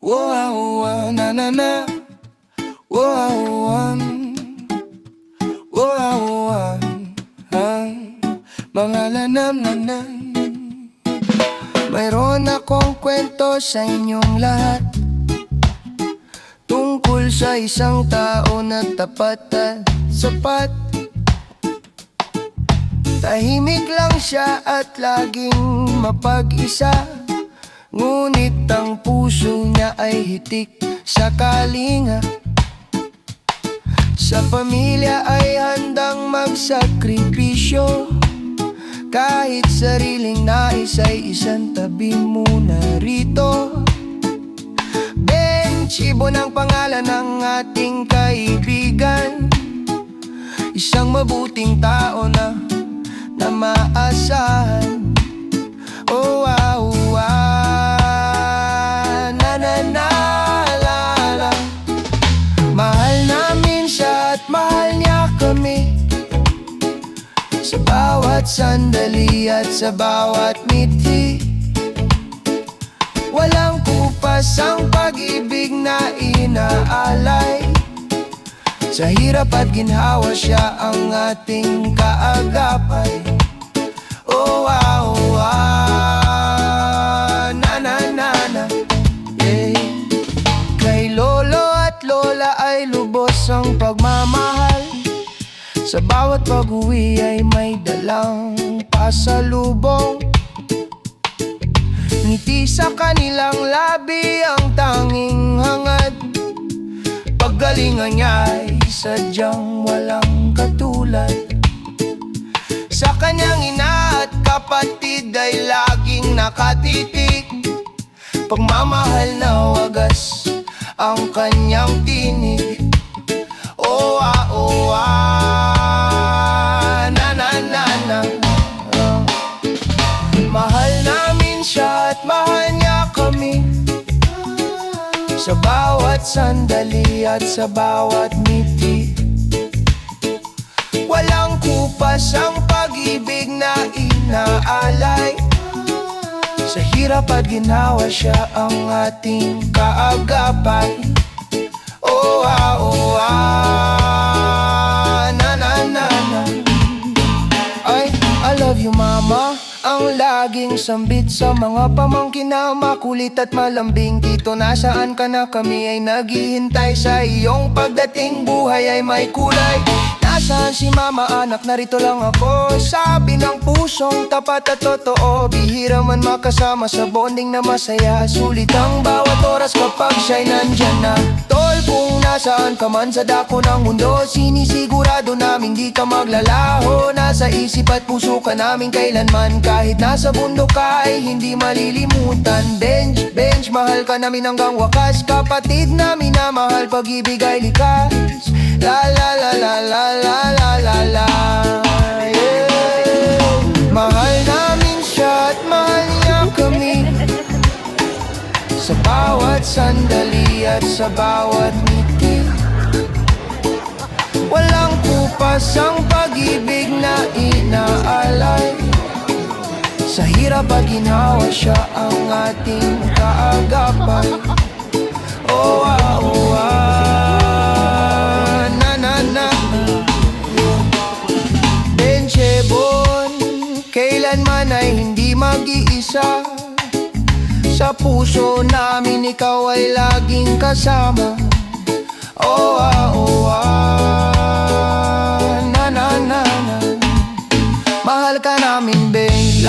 Wow, na na na. Wow, wow, mga lanam-lanam. Mayroon akong kwento sa inyong lahat tungkol sa isang tao na tapat at sapat. Tahimik lang siya at laging mapag-isa, ngunit ang puso niya ay hitik sa kalinga. Sa pamilya ay handang magsakripisyo, kahit sariling nais ay isang tabi muna rito. Benchibo ng pangalan ng ating kaibigan, isang mabuting tao na maasahan. Oh, wow, na na na la la. Mahal namin siya at mahal niya kami, sa bawat sandali at sa bawat ngiti. Walang kupas ang pag-ibig na inaalay, sa hirap at ginhawa siya ang ating kaagapay. Oh, wow, na na na na, yeah. Kay lolo at lola ay lubos ang pagmamahal, sa bawat pag-uwi ay may dalang pasalubong. Ngiti sa kanilang labi ang tanging hangad, paggalingan niya ay sadyang walang katulad. Sa kanyang ina at kapatid ay laging nakatitik, pagmamahal na wagas ang kanyang tinig. Oh, na na na na. Mahal namin siya at mahal niya kami, sa bawat sandali at sa bawat ngiti. Walang kupas ang pag-ibig na inaalay, sa hirap at ginhawa siya ang ating kaagapay. Oh, na na na na. Ay, I love you mama, ang laging sambit sa mga pamangkin na makulit at malambing. Dito nasaan ka na, kami ay naghihintay sa iyong pagdating. Buhay ay may kulay. Nasaan si mama anak, narito lang ako. Sabi ng pusong tapat at totoo, bihira man makasama sa bonding na masaya. Sulit ang bawat oras kapag siya'y nandyan na. Tol, kung nasaan ka man sa dako ng mundo, sinisigurado namin di ka maglalaho. Nasa isip at puso ka namin kailanman, kahit nasa bundok ka ay hindi malilimutan. Bench, mahal ka namin hanggang wakas, kapatid namin na mahal, pag-ibig ay likas. La la la la la la la la la, yeah. Mahal namin siya at mahal niya kami, sa bawat sandali at sa bawat ngiti. Walang kupas ang pag-ibig na inaalay, sa hirap at ginhawa siya ang ating kaagapay. Oh, Benchebon, kailanman ay hindi mag-iisa. Sa puso namin ikaw ay laging kasama. Oh, na na na na. Mahal ka namin, babe.